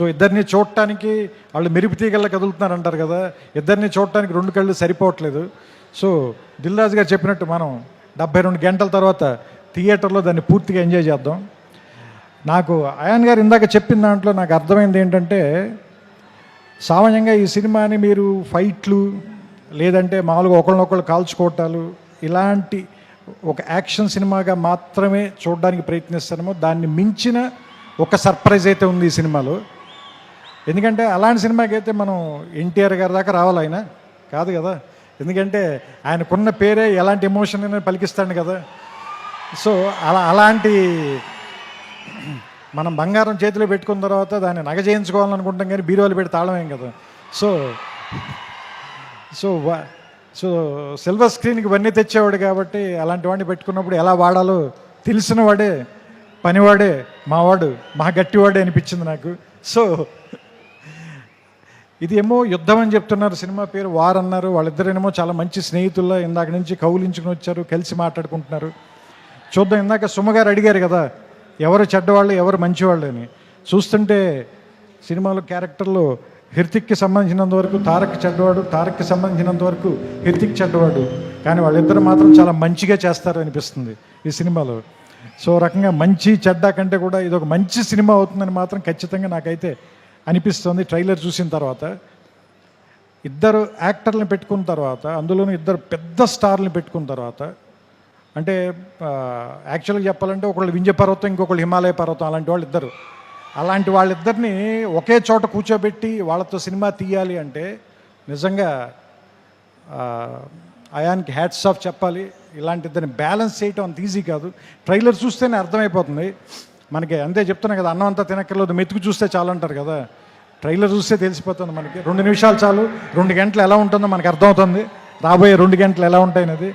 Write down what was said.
So ఇద్దరిని చూడటానికి వాళ్ళు మెరుపు తీగల్లా కదులుతున్నారు అంటారు కదా, ఇద్దరిని చూడటానికి రెండు కళ్ళు సరిపోవట్లేదు. సో దిల్ రాజు గారు చెప్పినట్టు మనం 72 గంటల తర్వాత థియేటర్లో దాన్ని పూర్తిగా ఎంజాయ్ చేద్దాం. నాకు అయాన్ గారు ఇందాక చెప్పిన దాంట్లో నాకు అర్థమైంది ఏంటంటే, సామాన్యంగా ఈ సినిమాని మీరు ఫైట్లు లేదంటే మామూలుగా ఒకళ్ళనొకళ్ళు కాల్చుకోవటాలు ఇలాంటి ఒక యాక్షన్ సినిమాగా మాత్రమే చూడడానికి ప్రయత్నిస్తారేమో, దాన్ని మించిన ఒక సర్ప్రైజ్ అయితే ఉంది ఈ సినిమాలో. ఎందుకంటే అలాంటి సినిమాకి అయితే మనం ఎన్టీఆర్ గారి దాకా రావాలి, ఆయన కాదు కదా. ఎందుకంటే ఆయనకున్న పేరే ఎలాంటి ఎమోషన్ అయినా పలికిస్తాడు కదా. సో అలాంటి మనం బంగారం చేతిలో పెట్టుకున్న తర్వాత దాన్ని నగ చేయించుకోవాలనుకుంటాం, కానీ బీరువాలు పెట్టి తాళమేం కదా. సో సో సో సిల్వర్ స్క్రీన్కి ఇవన్నీ తెచ్చేవాడు కాబట్టి అలాంటి వాడిని పెట్టుకున్నప్పుడు ఎలా వాడాలో తెలిసిన వాడే, పనివాడే, మావాడు, మా గట్టివాడే అనిపించింది నాకు. సో ఇది ఏమో యుద్ధం అని చెప్తున్నారు, సినిమా పేరు వార్ అన్నారు. వాళ్ళిద్దరేమో చాలా మంచి స్నేహితుల్లో ఇందాక నుంచి కౌలించుకుని వచ్చారు, కలిసి మాట్లాడుకుంటున్నారు. చూద్దాం. ఇందాక సుమగారు అడిగారు కదా ఎవరు చెడ్డవాళ్ళు ఎవరు మంచివాళ్ళు అని. చూస్తుంటే సినిమాలో క్యారెక్టర్లో హృతిక్కి సంబంధించినంత వరకు తారక్ చెడ్డవాడు, తారక్కి సంబంధించినంత వరకు హృతిక్ చెడ్డవాడు, కానీ వాళ్ళిద్దరు మాత్రం చాలా మంచిగా చేస్తారు అనిపిస్తుంది ఈ సినిమాలో. సో రకంగా మంచి చెడ్డ కంటే కూడా ఇది ఒక మంచి సినిమా అవుతుందని మాత్రం ఖచ్చితంగా నాకైతే అనిపిస్తుంది ట్రైలర్ చూసిన తర్వాత. ఇద్దరు యాక్టర్లను పెట్టుకున్న తర్వాత, అందులోనూ ఇద్దరు పెద్ద స్టార్ని పెట్టుకున్న తర్వాత, అంటే యాక్చువల్గా చెప్పాలంటే ఒకళ్ళు వింధ్య పర్వతం, ఇంకొకళ్ళు హిమాలయ పర్వతం, అలాంటి వాళ్ళు ఇద్దరు. అలాంటి వాళ్ళిద్దరిని ఒకే చోట కూర్చోబెట్టి వాళ్ళతో సినిమా తీయాలి అంటే నిజంగా అయాన్కి హ్యాట్స్ ఆఫ్ చెప్పాలి. ఇలాంటి ఇద్దరిని బ్యాలెన్స్ చేయటం అంత ఈజీ కాదు. ట్రైలర్ చూస్తేనే అర్థమైపోతుంది మనకి. అంతే చెప్తున్నా కదా, అన్నం అంతా తినక్కర్లేదు, మెతుకు చూస్తే చాలు అంటారు కదా. ట్రైలర్ చూస్తే తెలిసిపోతుంది మనకి. 2 నిమిషాలు చాలు, 2 గంటలు ఎలా ఉంటుందో మనకు అర్థమవుతుంది, రాబోయే 2 గంటలు ఎలా ఉంటాయనేది.